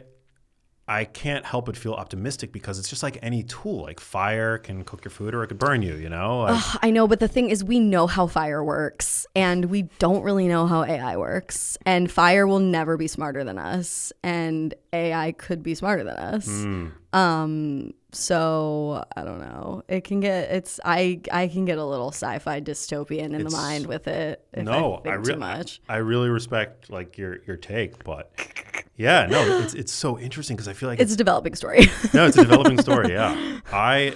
can't help but feel optimistic because it's just like any tool. Like fire can cook your food or it could burn you, you know? Like, I know, but the thing is we know how fire works and we don't really know how AI works. And fire will never be smarter than us, and AI could be smarter than us. So I don't know. I can get a little sci-fi dystopian in the mind with it if I think too much. I really respect like your take, but yeah, no, it's so interesting because I feel like it's a developing story. No, it's a developing story. Yeah, I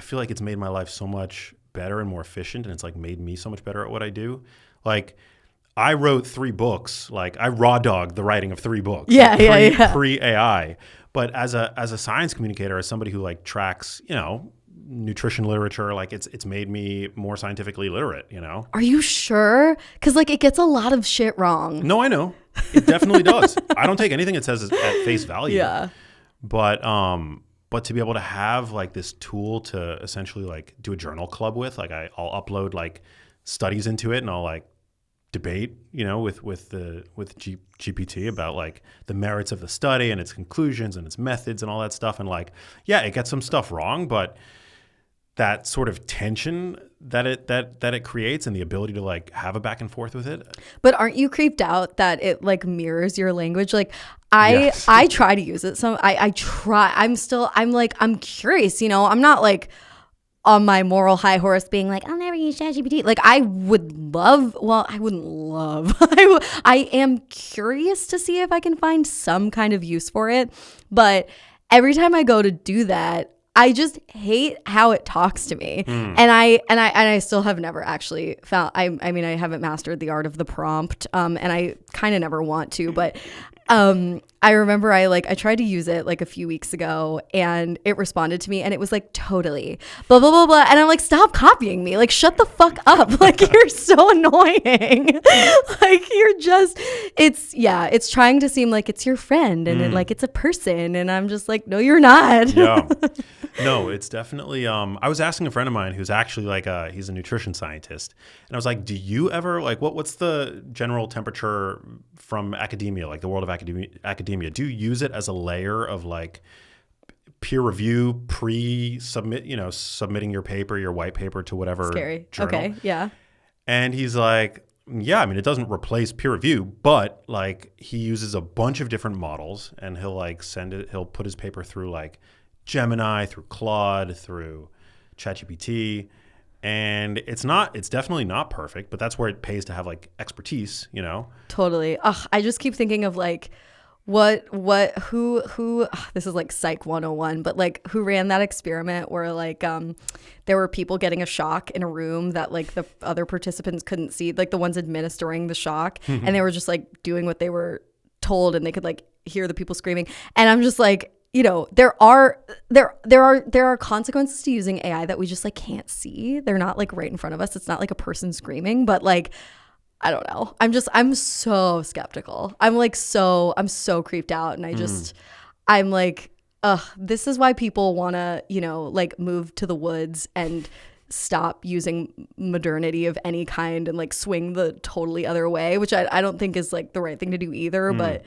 feel like it's made my life so much better and more efficient, and it's like made me so much better at what I do. Like, I wrote 3 books. Like, I raw dogged the writing of 3 books. Pre AI. But as a science communicator, as somebody who like tracks, you know, nutrition literature, like it's made me more scientifically literate, you know? Are you sure? Because like it gets a lot of shit wrong. No, I know. It definitely does. I don't take anything it says at face value. Yeah. But to be able to have like this tool to essentially like do a journal club with, like I'll upload like studies into it and I'll like debate, you know, with GPT about like the merits of the study and its conclusions and its methods and all that stuff. And like, yeah, it gets some stuff wrong, but that sort of tension that it creates and the ability to like have a back and forth with it. But aren't you creeped out that it like mirrors your language? Like Yes. I try to use it. So I try. I'm curious, you know, I'm not like on my moral high horse being like, I'll never use ChatGPT. Like I wouldn't love. I am curious to see if I can find some kind of use for it. But every time I go to do that, I just hate how it talks to me. And I still have never actually found, I mean, I haven't mastered the art of the prompt. And I kind of never want to, but I remember I tried to use it like a few weeks ago and it responded to me and it was like totally blah, blah, blah, blah. And I'm like, stop copying me. Like, shut the fuck up. Like, you're so annoying. Like, it's trying to seem like it's your friend and like it's a person. And I'm just like, no, you're not. Yeah. No, it's definitely, I was asking a friend of mine who's actually like, he's a nutrition scientist. And I was like, do you ever like, what's the general temperature from academia, like the world of academia? Do you use it as a layer of like peer review, submitting your paper, your white paper to whatever Scary. journal? Okay. Yeah. And he's like, yeah, I mean, it doesn't replace peer review, but like he uses a bunch of different models and he'll like he'll put his paper through like Gemini, through Claude, through ChatGPT. And it's definitely not perfect, but that's where it pays to have like expertise, you know? Totally. Ugh, I just keep thinking of like, who, this is like Psych 101, but like who ran that experiment where like, there were people getting a shock in a room that like the other participants couldn't see, like the ones administering the shock. And they were just like doing what they were told and they could like hear the people screaming. And I'm just like, you know, there are consequences to using AI that we just like can't see. They're not like right in front of us. It's not like a person screaming, but like, I don't know. I'm so skeptical. I'm so creeped out. And I'm like, this is why people want to, you know, like move to the woods and stop using modernity of any kind and like swing the totally other way, which I don't think is like the right thing to do either. But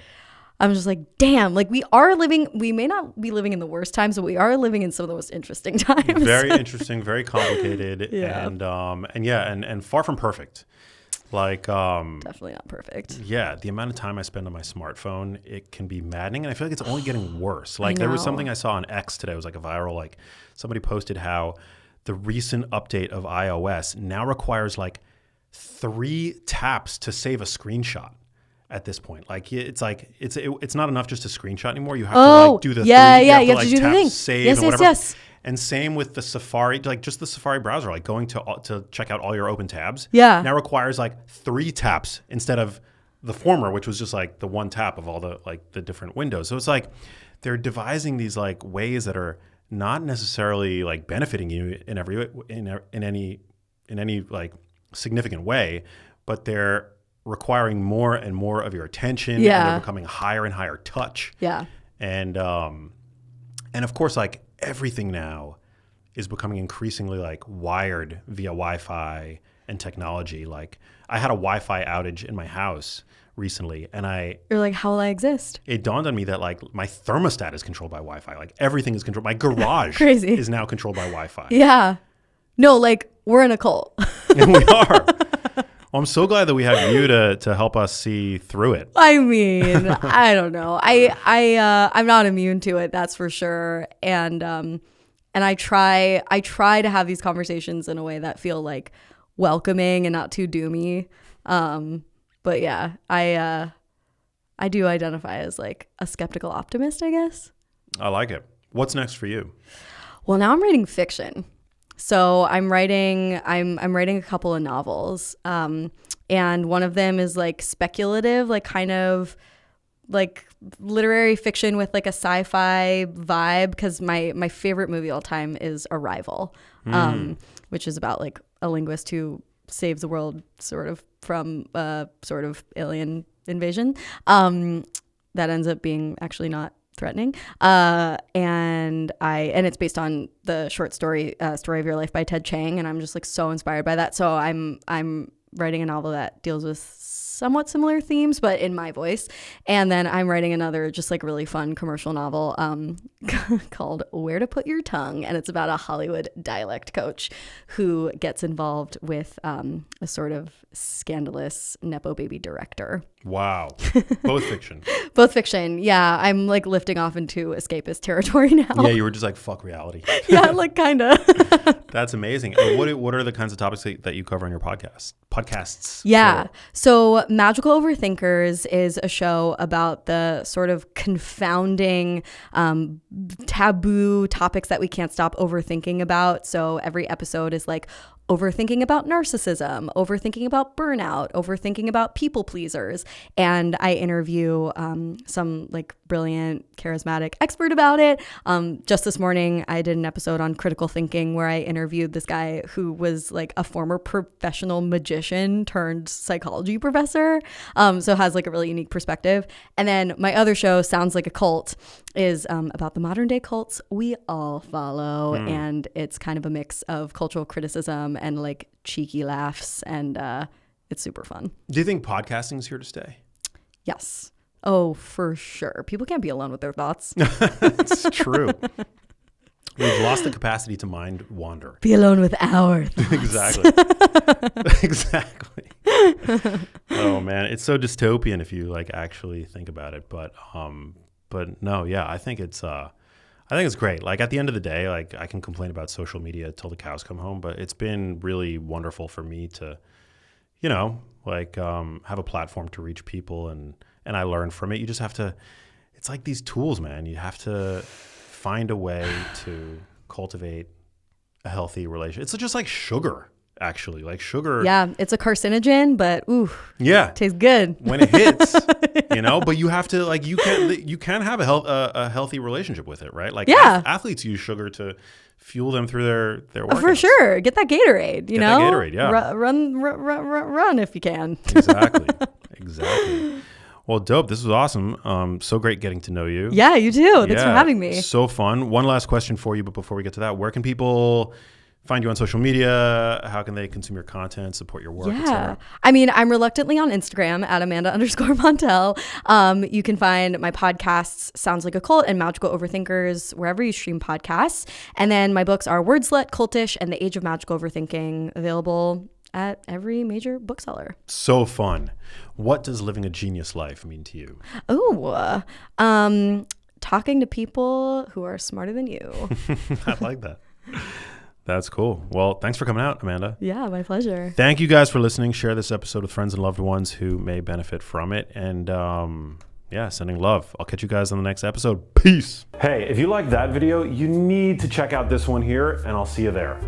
I'm just like, damn, like we may not be living in the worst times, but we are living in some of the most interesting times. Very interesting, very complicated. Yeah. And far from perfect. Like, definitely not perfect. Yeah. The amount of time I spend on my smartphone, it can be maddening. And I feel like it's only getting worse. Like there was something I saw on X today. It was like a viral, like somebody posted how the recent update of iOS now requires like 3 taps to save a screenshot. At this point, like it's not enough just to screenshot anymore. You have to like do the you have to do the thing. Save, yes, and whatever. Yes. And same with the Safari, like just the Safari browser, like going to check out all your open tabs. Yeah. Now requires like 3 taps instead of the former, which was just like the 1 tap of all the like the different windows. So it's like they're devising these like ways that are not necessarily like benefiting you in any like significant way, but they're requiring more and more of your attention. Yeah. And they're becoming higher and higher touch. Yeah. And of course, like everything now is becoming increasingly like wired via Wi-Fi and technology. Like I had a Wi-Fi outage in my house recently and you're like, how will I exist? It dawned on me that like my thermostat is controlled by Wi-Fi. Like everything is controlled. My garage Crazy. is now controlled by Wi-Fi. Yeah. No, like we're in a cult. And we are. Well, I'm so glad that we have you to help us see through it. I mean, I don't know. I'm not immune to it, that's for sure. And I try to have these conversations in a way that feel like welcoming and not too doomy. But yeah, I do identify as like a skeptical optimist, I guess. I like it. What's next for you? Well, now I'm writing fiction. So I'm writing a couple of novels. And one of them is like speculative, like kind of like literary fiction with like a sci-fi vibe. Because my favorite movie of all time is Arrival, which is about like a linguist who saves the world sort of from sort of alien invasion. That ends up being actually not threatening. And it's based on the short story Story of Your Life by Ted Chiang, and I'm just like so inspired by that. So I'm writing a novel that deals with somewhat similar themes, but in my voice. And then I'm writing another just like really fun commercial novel called Where to Put Your Tongue. And it's about a Hollywood dialect coach who gets involved with a sort of scandalous Nepo baby director. Wow. Both fiction. Both fiction. Yeah. I'm like lifting off into escapist territory now. Yeah. You were just like, fuck reality. Yeah. Like kind of. That's amazing. And what are the kinds of topics that you cover on your podcasts? Yeah. So Magical Overthinkers is a show about the sort of confounding taboo topics that we can't stop overthinking about. So every episode is like overthinking about narcissism, overthinking about burnout, overthinking about people pleasers. And I interview some like brilliant, charismatic expert about it. Just this morning, I did an episode on critical thinking where I interviewed this guy who was like a former professional magician turned psychology professor. So has like a really unique perspective. And then my other show, Sounds Like a Cult, is about the modern day cults we all follow. And it's kind of a mix of cultural criticism and like cheeky laughs. And it's super fun. Do you think podcasting is here to stay? Yes. Oh, for sure. People can't be alone with their thoughts. It's true. We've lost the capacity to mind wander. Be alone with our thoughts. Exactly. Oh man, it's so dystopian if you like actually think about it. But no, yeah, I think it's great. Like at the end of the day, like I can complain about social media till the cows come home, but it's been really wonderful for me to, have a platform to reach people and I learn from it. You just have to, it's like these tools, man. You have to find a way to cultivate a healthy relationship. It's just like sugar, actually. Like sugar. Yeah, it's a carcinogen, but tastes good when it hits. But you have to like you can have a healthy relationship with it, right? Like athletes use sugar to fuel them through their workouts. For sure. Get that Gatorade, Get that Gatorade, yeah. Run if you can. Exactly. Well, dope. This was awesome. So great getting to know you. Yeah, you too. Thanks for having me. So fun. One last question for you, but before we get to that, where can people find you on social media? How can they consume your content, support your work, etc.? I mean, I'm reluctantly on Instagram at Amanda_Montell. You can find my podcasts, Sounds Like a Cult and Magical Overthinkers, wherever you stream podcasts. And then my books are Wordslut, Cultish, and the Age of Magical Overthinking, available at every major bookseller. So fun. What does living a genius life mean to you? Talking to people who are smarter than you. I like that. That's cool. Well, thanks for coming out, Amanda. Yeah, my pleasure. Thank you guys for listening. Share this episode with friends and loved ones who may benefit from it. And sending love. I'll catch you guys on the next episode. Peace. Hey, if you liked that video, you need to check out this one here, and I'll see you there.